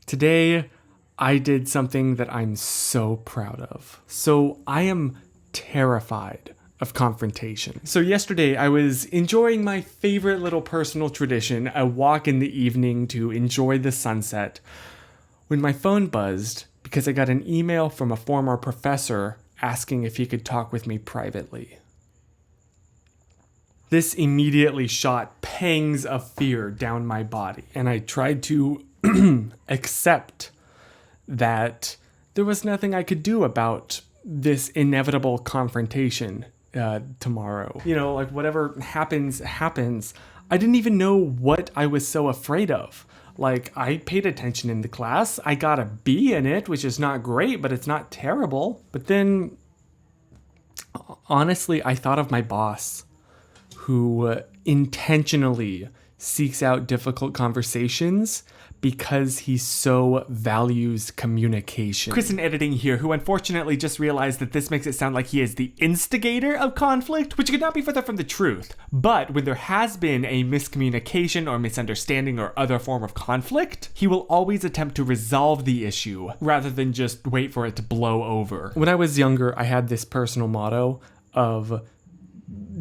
Today, I did something that I'm so proud of. So I am terrified of confrontation. So yesterday, I was enjoying my favorite little personal tradition, a walk in the evening to enjoy the sunset, when my phone buzzed because I got an email from a former professor asking if he could talk with me privately. This immediately shot pangs of fear down my body, and I tried to accept that there was nothing I could do about this inevitable confrontation tomorrow. You know, like whatever happens, happens. I didn't even know what I was so afraid of. Like, I paid attention in the class. I got a B in it, which is not great, but it's not terrible. But then, honestly, I thought of my boss, who intentionally seeks out difficult conversations because he so values communication. Chris in editing here, who unfortunately just realized that this makes it sound like he is the instigator of conflict, which could not be further from the truth. But when there has been a miscommunication or misunderstanding or other form of conflict, he will always attempt to resolve the issue rather than just wait for it to blow over. When I was younger, I had this personal motto of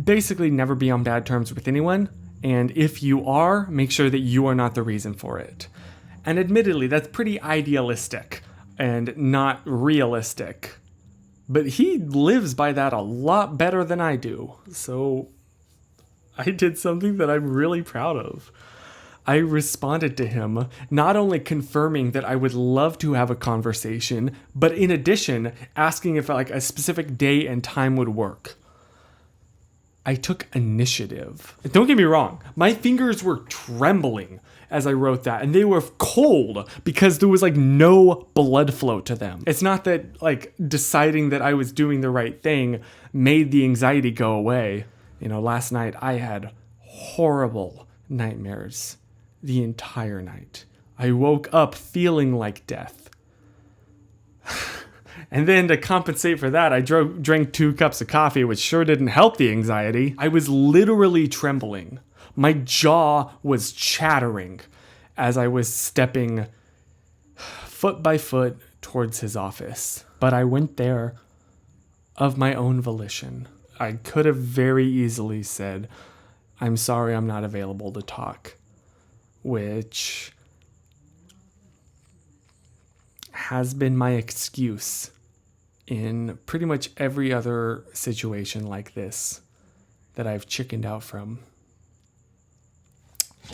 basically never be on bad terms with anyone, and if you are, make sure that you are not the reason for it. And admittedly, that's pretty idealistic and not realistic. But he lives by that a lot better than I do. So I did something that I'm really proud of. I responded to him, not only confirming that I would love to have a conversation, but in addition, asking if like a specific day and time would work. I took initiative. Don't get me wrong, my fingers were trembling as I wrote that, and they were cold because there was like no blood flow to them. It's not that like deciding that I was doing the right thing made the anxiety go away. You know, last night I had horrible nightmares the entire night. I woke up feeling like death. And then to compensate for that, I drank 2 cups of coffee, which sure didn't help the anxiety. I was literally trembling. My jaw was chattering as I was stepping foot by foot towards his office. But I went there of my own volition. I could have very easily said, "I'm sorry, I'm not available to talk," which has been my excuse in pretty much every other situation like this that I've chickened out from.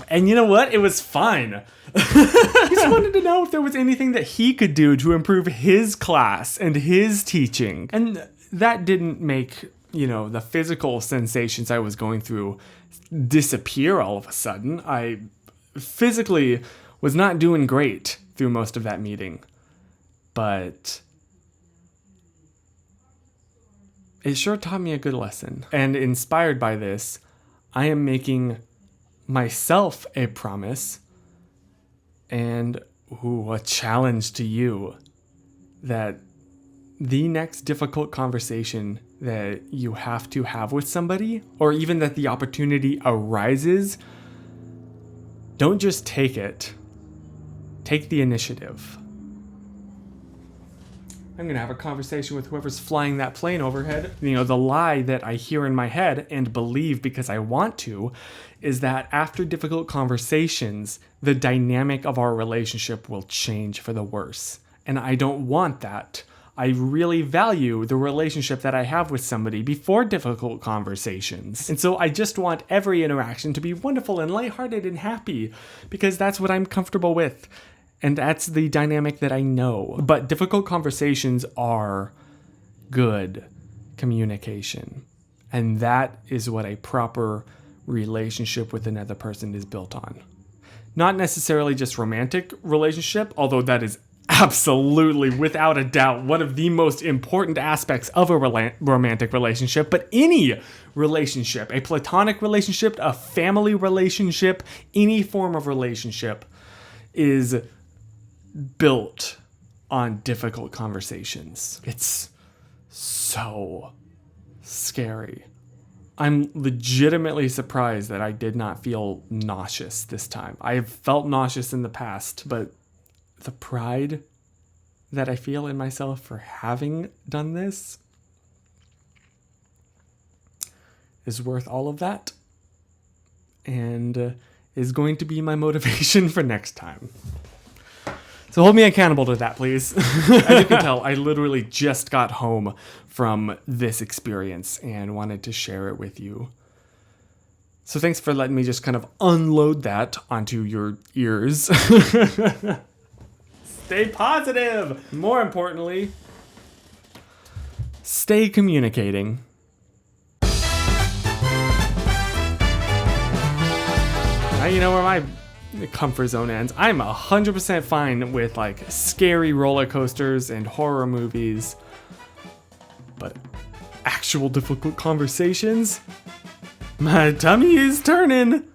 And you know what? It was fine. He just wanted to know if there was anything that he could do to improve his class and his teaching. And that didn't make, you know, the physical sensations I was going through disappear all of a sudden. I physically was not doing great through most of that meeting. But it sure taught me a good lesson. And inspired by this, I am making myself a promise and a challenge to you that the next difficult conversation that you have to have with somebody, or even that the opportunity arises, don't just take it. Take the initiative. I'm going to have a conversation with whoever's flying that plane overhead. You know, the lie that I hear in my head and believe because I want to is that after difficult conversations, the dynamic of our relationship will change for the worse. And I don't want that. I really value the relationship that I have with somebody before difficult conversations. And so I just want every interaction to be wonderful and lighthearted and happy because that's what I'm comfortable with. And that's the dynamic that I know. But difficult conversations are good communication. And that is what a proper relationship with another person is built on. Not necessarily just romantic relationship, although that is absolutely, without a doubt, one of the most important aspects of a romantic relationship, but any relationship, a platonic relationship, a family relationship, any form of relationship is built on difficult conversations. It's so scary. I'm legitimately surprised that I did not feel nauseous this time. I have felt nauseous in the past, but the pride that I feel in myself for having done this is worth all of that, and is going to be my motivation for next time. So hold me accountable to that, please. As you can tell, I literally just got home from this experience and wanted to share it with you. So thanks for letting me just kind of unload that onto your ears. Stay positive! More importantly, stay communicating. Now you know where my comfort zone ends. I'm 100% fine with like scary roller coasters and horror movies, but actual difficult conversations, my tummy is turning.